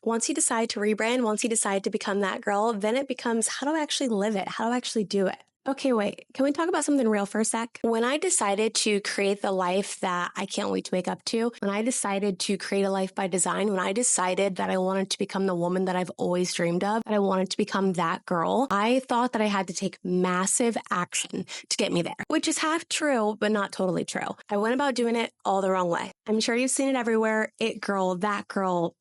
Once you decide to rebrand, once you decide to become that girl, then it becomes, how do I actually live it? How do I actually do it? Okay, wait, can we talk about something real for a sec? When I decided to create the life that I can't wait to wake up to, when I decided to create a life by design, when I decided that I wanted to become the woman that I've always dreamed of, that I wanted to become that girl, I thought that I had to take massive action to get me there, which is half true, but not totally true. I went about doing it all the wrong way. I'm sure you've seen it everywhere. It girl, that girl,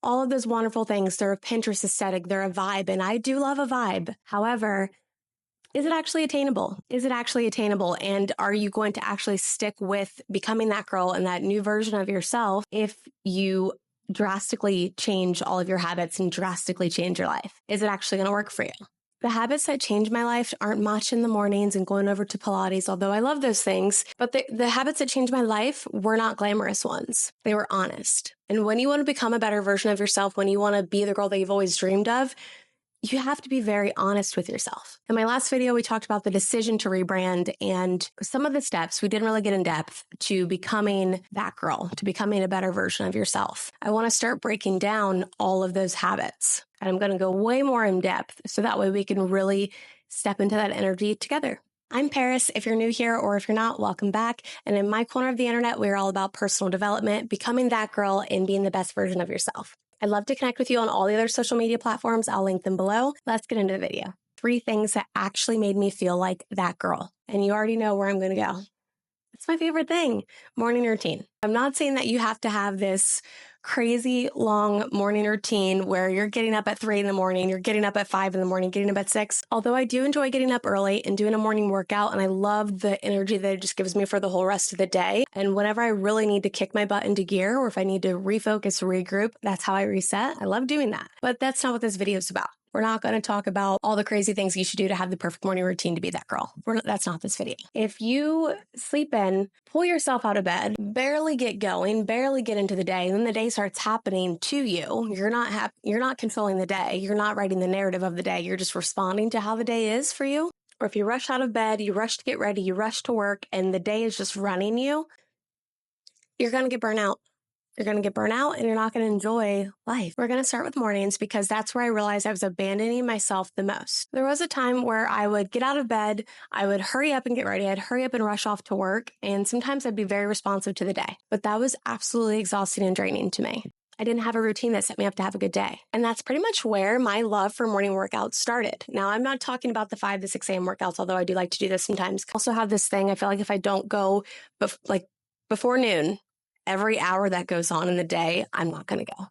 all of those wonderful things. They're a Pinterest aesthetic. They're a vibe. And I do love a vibe. However, is it actually attainable? Is it actually attainable? And are you going to actually stick with becoming that girl and that new version of yourself if you drastically change all of your habits and drastically change your life? Is it actually going to work for you? The habits that changed my life aren't much in the mornings and going over to Pilates, although I love those things. But the habits that changed my life were not glamorous ones. They were honest. And when you want to become a better version of yourself, when you want to be the girl that you've always dreamed of, you have to be very honest with yourself. In my last video, we talked about the decision to rebrand and some of the steps. We didn't really get in depth to becoming that girl, to becoming a better version of yourself. I want to start breaking down all of those habits. And I'm going to go way more in depth so that way we can really step into that energy together. I'm Paris. If you're new here or if you're not, welcome back. And in my corner of the internet, we're all about personal development, becoming that girl and being the best version of yourself. I'd love to connect with you on all the other social media platforms. I'll link them below. Let's get into the video. 3 things that actually made me feel like that girl. And you already know where I'm going to go. It's my favorite thing, morning routine. I'm not saying that you have to have this crazy long morning routine where you're getting up at 3 in the morning, you're getting up at 5 in the morning, getting up at 6. Although I do enjoy getting up early and doing a morning workout, and I love the energy that it just gives me for the whole rest of the day. And whenever I really need to kick my butt into gear, or if I need to refocus, regroup, that's how I reset. I love doing that. But that's not what this video is about. We're not going to talk about all the crazy things you should do to have the perfect morning routine to be that girl. That's not this video. If you sleep in, pull yourself out of bed, barely get going, barely get into the day, and then the day starts happening to you. You're not controlling the day. You're not writing the narrative of the day. You're just responding to how the day is for you. Or if you rush out of bed, you rush to get ready, you rush to work, and the day is just running you, you're going to get burnt out. You're going to get burnt out and you're not going to enjoy life. We're going to start with mornings because that's where I realized I was abandoning myself the most. There was a time where I would get out of bed, I would hurry up and get ready, I'd hurry up and rush off to work, and sometimes I'd be very responsive to the day. But that was absolutely exhausting and draining to me. I didn't have a routine that set me up to have a good day. And that's pretty much where my love for morning workouts started. Now, I'm not talking about the 5 to 6 a.m. workouts, although I do like to do this sometimes. I also have this thing, I feel like if I don't go before noon, every hour that goes on in the day, I'm not going to go.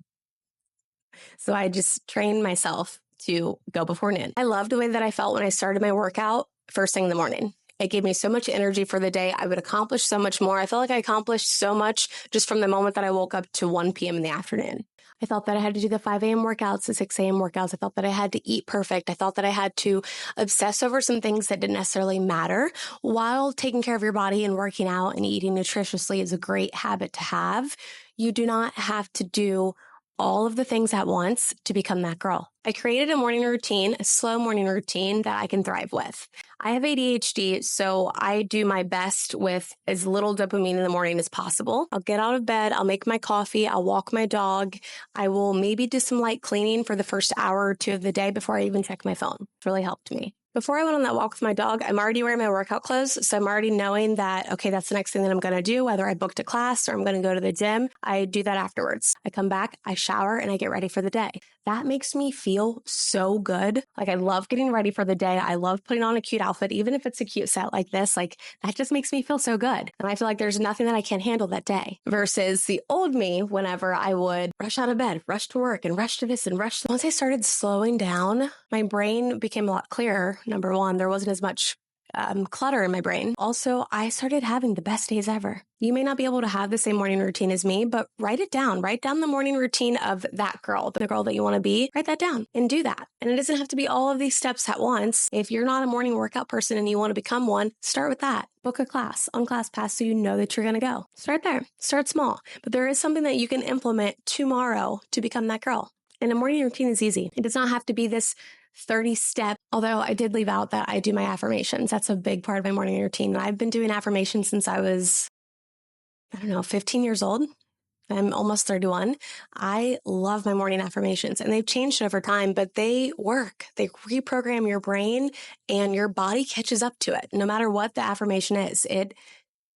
So I just trained myself to go before noon. I loved the way that I felt when I started my workout first thing in the morning. It gave me so much energy for the day. I would accomplish so much more. I felt like I accomplished so much just from the moment that I woke up to 1 p.m. in the afternoon. I felt that I had to do the 5 a.m. workouts, the 6 a.m. workouts. I felt that I had to eat perfect. I thought that I had to obsess over some things that didn't necessarily matter. While taking care of your body and working out and eating nutritiously is a great habit to have, you do not have to do all of the things at once to become that girl. I created a morning routine, a slow morning routine that I can thrive with. I have ADHD, so I do my best with as little dopamine in the morning as possible. I'll get out of bed, I'll make my coffee, I'll walk my dog. I will maybe do some light cleaning for the first hour or 2 of the day before I even check my phone. It's really helped me. Before I went on that walk with my dog, I'm already wearing my workout clothes. So I'm already knowing that, okay, that's the next thing that I'm going to do, whether I booked a class or I'm going to go to the gym. I do that afterwards. I come back, I shower, and I get ready for the day. That makes me feel so good. Like I love getting ready for the day. I love putting on a cute outfit, even if it's a cute set like this. Like that just makes me feel so good. And I feel like there's nothing that I can't handle that day versus the old me whenever I would rush out of bed, rush to work and rush to this and rush. Once I started slowing down, my brain became a lot clearer. Number one, there wasn't as much clutter in my brain. Also, I started having the best days ever. You may not be able to have the same morning routine as me, but write it down. Write down the morning routine of that girl, the girl that you want to be. Write that down and do that. And it doesn't have to be all of these steps at once. If you're not a morning workout person and you want to become one, start with that. Book a class on ClassPass so you know that you're going to go. Start there. Start small. But there is something that you can implement tomorrow to become that girl. And a morning routine is easy. It does not have to be this 30-step, although I did leave out that I do my affirmations. That's a big part of my morning routine. And I've been doing affirmations since I was, 15 years old. I'm almost 31. I love my morning affirmations, and they've changed over time, but they work. They reprogram your brain and your body catches up to it. No matter what the affirmation is, it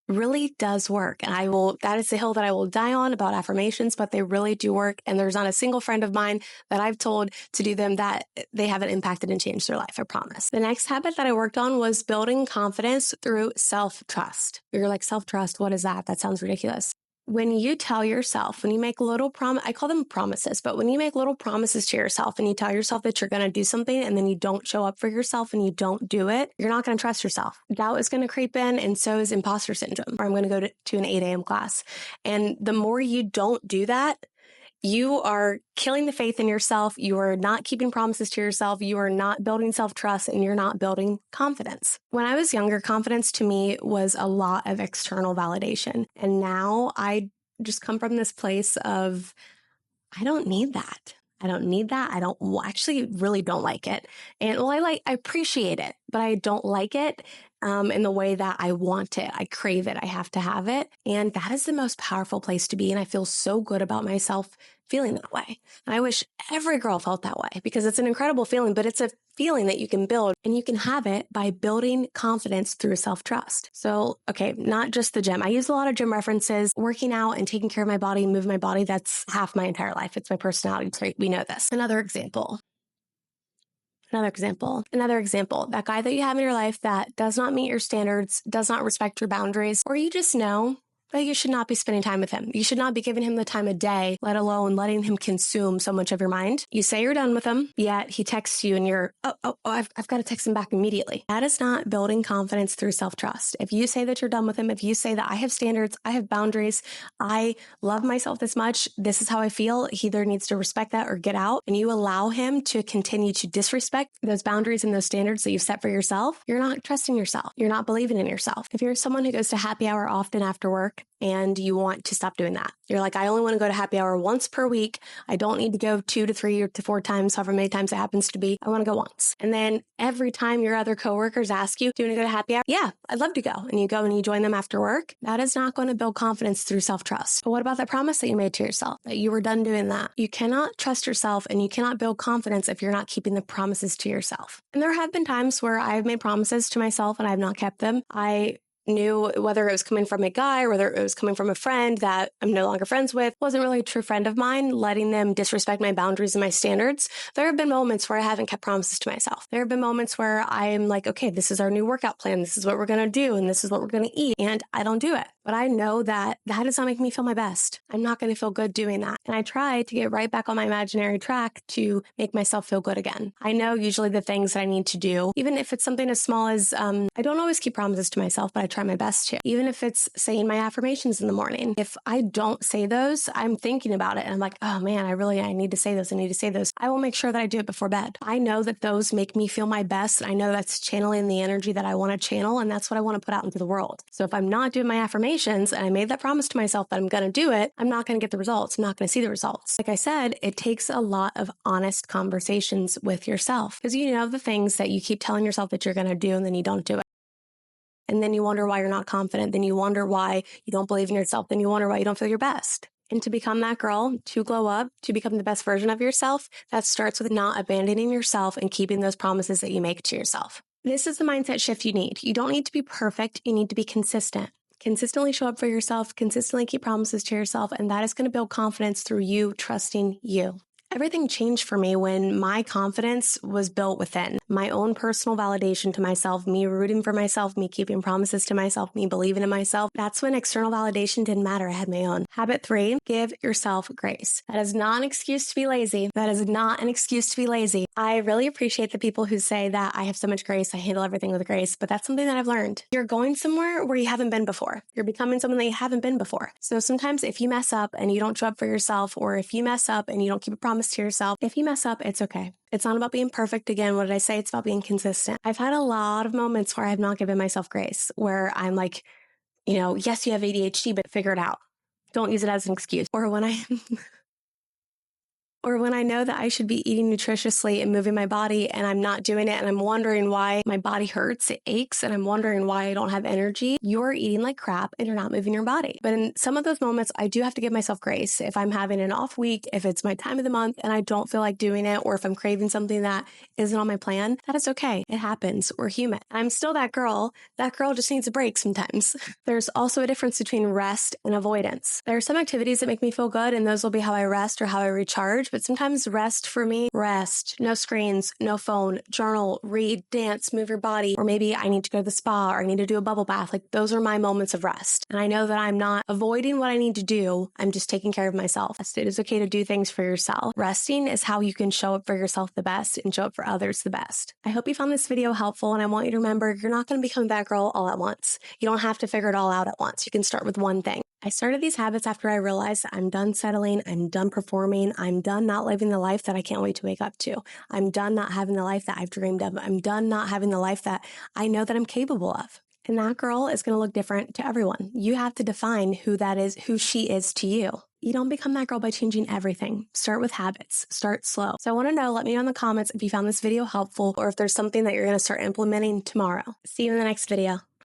really does work. And that is the hill that I will die on about affirmations, but they really do work. And there's not a single friend of mine that I've told to do them that they haven't impacted and changed their life. I promise. The next habit that I worked on was building confidence through self-trust. You're like, self-trust, what is that? That sounds ridiculous. When you tell yourself, when you make little I call them promises, but when you make little promises to yourself and you tell yourself that you're going to do something and then you don't show up for yourself and you don't do it, you're not going to trust yourself. Doubt is going to creep in, and so is imposter syndrome. Or I'm going to go to an 8 a.m. class. And the more you don't do that, you are killing the faith in yourself. You are not keeping promises to yourself. You are not building self-trust, and you're not building confidence. When I was younger, confidence to me was a lot of external validation. And now I just come from this place of, I don't need that. I don't need that. I don't actually really don't like it. And I appreciate it, but I don't like it in the way that I want it. I crave it. I have to have it. And that is the most powerful place to be. And I feel so good about myself feeling that way. And I wish every girl felt that way, because it's an incredible feeling, but it's a feeling that you can build, and you can have it by building confidence through self-trust. So, okay, not just the gym. I use a lot of gym references. Working out and taking care of my body, moving my body, that's half my entire life. It's my personality trait. We know this. Another example. That guy that you have in your life that does not meet your standards, does not respect your boundaries, or you just know that you should not be spending time with him. You should not be giving him the time of day, let alone letting him consume so much of your mind. You say you're done with him, yet he texts you and you're, I've got to text him back immediately. That is not building confidence through self-trust. If you say that you're done with him, if you say that I have standards, I have boundaries, I love myself this much, this is how I feel, he either needs to respect that or get out, and you allow him to continue to disrespect those boundaries and those standards that you've set for yourself, you're not trusting yourself. You're not believing in yourself. If you're someone who goes to happy hour often after work, and you want to stop doing that. You're like, I only want to go to happy hour once per week. I don't need to go 2 to 3 or to 4 times, however many times it happens to be. I want to go once. And then every time your other coworkers ask you, do you want to go to happy hour? Yeah, I'd love to go. And you go and you join them after work. That is not going to build confidence through self-trust. But what about that promise that you made to yourself, that you were done doing that? You cannot trust yourself, and you cannot build confidence if you're not keeping the promises to yourself. And there have been times where I've made promises to myself and I have not kept them. I knew whether it was coming from a guy or whether it was coming from a friend that I'm no longer friends with, wasn't really a true friend of mine, letting them disrespect my boundaries and my standards. There have been moments where I haven't kept promises to myself. There have been moments where I'm like, okay, this is our new workout plan. This is what we're going to do. And this is what we're going to eat. And I don't do it. But I know that that does not make me feel my best. I'm not going to feel good doing that. And I try to get right back on my imaginary track to make myself feel good again. I know usually the things that I need to do, even if it's something as small as, I don't always keep promises to myself, but I try my best to. Even if it's saying my affirmations in the morning. If I don't say those, I'm thinking about it and I'm like, oh man, I need to say those. I need to say those. I will make sure that I do it before bed. I know that those make me feel my best. I know that's channeling the energy that I want to channel, and that's what I want to put out into the world. So if I'm not doing my affirmations and I made that promise to myself that I'm going to do it, I'm not going to get the results. I'm not going to see the results. Like I said, it takes a lot of honest conversations with yourself, because you know the things that you keep telling yourself that you're going to do and then you don't do it. And then you wonder why you're not confident. Then you wonder why you don't believe in yourself. Then you wonder why you don't feel your best. And to become that girl, to glow up, to become the best version of yourself, that starts with not abandoning yourself and keeping those promises that you make to yourself. This is the mindset shift you need. You don't need to be perfect. You need to be consistent. Consistently show up for yourself, consistently keep promises to yourself, and that is going to build confidence through you trusting you. Everything changed for me when my confidence was built within. My own personal validation to myself, me rooting for myself, me keeping promises to myself, me believing in myself. That's when external validation didn't matter. I had my own. Habit 3, give yourself grace. That is not an excuse to be lazy. That is not an excuse to be lazy. I really appreciate the people who say that I have so much grace, I handle everything with grace, but that's something that I've learned. You're going somewhere where you haven't been before. You're becoming someone that you haven't been before. So sometimes if you mess up and you don't show up for yourself, or if you mess up and you don't keep a promise to yourself, if you mess up, it's okay. It's not about being perfect. Again, what did I say? It's about being consistent. I've had a lot of moments where I have not given myself grace, where I'm like, yes, you have ADHD, but figure it out. Don't use it as an excuse. Or when I Or when I know that I should be eating nutritiously and moving my body and I'm not doing it and I'm wondering why my body hurts, it aches, and I'm wondering why I don't have energy, you're eating like crap and you're not moving your body. But in some of those moments, I do have to give myself grace. If I'm having an off week, if it's my time of the month and I don't feel like doing it, or if I'm craving something that isn't on my plan, that is okay. It happens. We're human. I'm still that girl. That girl just needs a break sometimes. There's also a difference between rest and avoidance. There are some activities that make me feel good, and those will be how I rest or how I recharge. But sometimes rest for me, rest, no screens, no phone, journal, read, dance, move your body, or maybe I need to go to the spa or I need to do a bubble bath. Like those are my moments of rest. And I know that I'm not avoiding what I need to do. I'm just taking care of myself. It is okay to do things for yourself. Resting is how you can show up for yourself the best and show up for others the best. I hope you found this video helpful, and I want you to remember you're not going to become that girl all at once. You don't have to figure it all out at once. You can start with one thing. I started these habits after I realized that I'm done settling, I'm done performing, I'm done not living the life that I can't wait to wake up to. I'm done not having the life that I've dreamed of. I'm done not having the life that I know that I'm capable of. And that girl is going to look different to everyone. You have to define who that is, who she is to you. You don't become that girl by changing everything. Start with habits. Start slow. So I want to know, let me know in the comments if you found this video helpful or if there's something that you're going to start implementing tomorrow. See you in the next video.